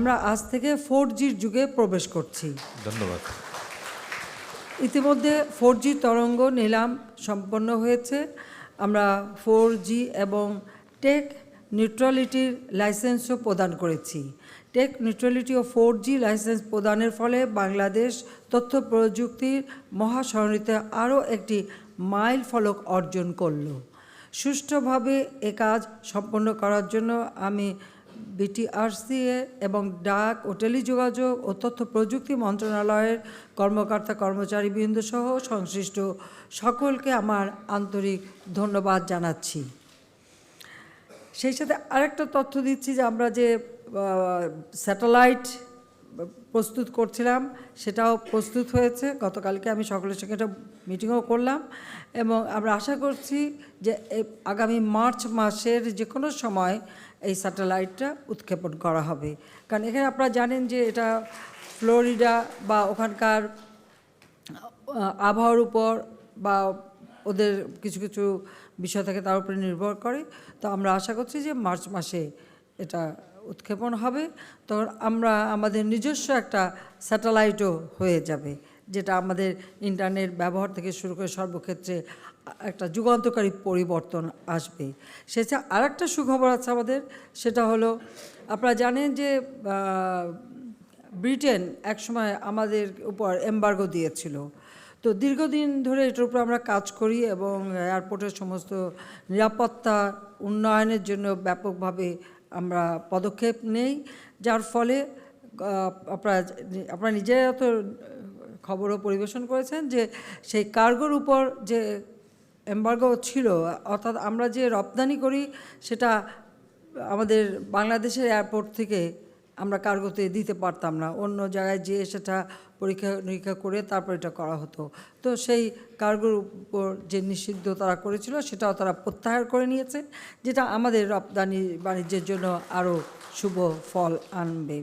আমরা আজ থেকে 4Gর যুগে প্রবেশ করছি। ধন্যবাদ। ইতিমধ্যে 4G তরঙ্গ নিলাম সম্পন্ন হয়েছে। আমরা 4G এবং টেক নিউট্রালিটির লাইসেন্সও প্রদান করেছি। টেক নিউট্রালিটি ও 4G লাইসেন্স প্রদানের ফলে বাংলাদেশ তথ্য প্রযুক্তির মহাশহরীতে আরও একটি মাইল ফলক অর্জন করল। সুষ্ঠুভাবে এ কাজ সম্পন্ন করার জন্য আমি বিটিআরসিএ এবং ডাক ও টেলিযোগাযোগ ও তথ্য প্রযুক্তি মন্ত্রণালয়ের কর্মকর্তা কর্মচারীবৃন্দ সহ সংশ্লিষ্ট সকলকে আমার আন্তরিক ধন্যবাদ জানাচ্ছি। সেই সাথে আরেকটা তথ্য দিচ্ছি যে আমরা যে স্যাটেলাইট প্রস্তুত করছিলাম সেটাও প্রস্তুত হয়েছে। গতকালকে আমি সকলের সঙ্গে একটা মিটিংও করলাম এবং আমরা আশা করছি যে আগামী মার্চ মাসের যে কোনো সময় এই স্যাটেলাইটটা উৎক্ষেপণ করা হবে। কারণ এখানে আপনারা জানেন যে এটা ফ্লোরিডা বা ওখানকার আবহাওয়ার উপর বা ওদের কিছু কিছু বিষয় থেকে তার উপরে নির্ভর করে। তো আমরা আশা করছি যে মার্চ মাসে এটা উৎক্ষেপণ হবে, তখন আমরা আমাদের নিজস্ব একটা স্যাটেলাইটও হয়ে যাবে, যেটা আমাদের ইন্টারনেট ব্যবহার থেকে শুরু করে সর্বক্ষেত্রে একটা যুগান্তকারী পরিবর্তন আসবে। সেছাড়া আরেকটা সুখবর আছে আমাদের, সেটা হলো আপনারা জানেন যে ব্রিটেন একসময় আমাদের উপর এমবার্গো দিয়েছিল। তো দীর্ঘদিন ধরে এটার উপর আমরা কাজ করি এবং এয়ারপোর্টের সমস্ত নিরাপত্তা উন্নয়নের জন্য ব্যাপকভাবে আমরা পদক্ষেপ নেই, যার ফলে আপনারা নিজেরা তো খবরও পরিবেশন করেছেন যে সেই কার্গোর উপর যে এমবার্গো ছিল, অর্থাৎ আমরা যে রপ্তানি করি সেটা আমাদের বাংলাদেশের এয়ারপোর্ট থেকে আমরা কার্গোতে দিতে পারতাম না, অন্য জায়গায় যেয়ে সেটা পরীক্ষা নিরীক্ষা করে তারপর এটা করা হতো। তো সেই কার্গোর উপর যে নিষিদ্ধ তারা করেছিল সেটাও তারা প্রত্যাহার করে নিয়েছে, যেটা আমাদের রপ্তানি বাণিজ্যের জন্য আরও শুভ ফল আনবে।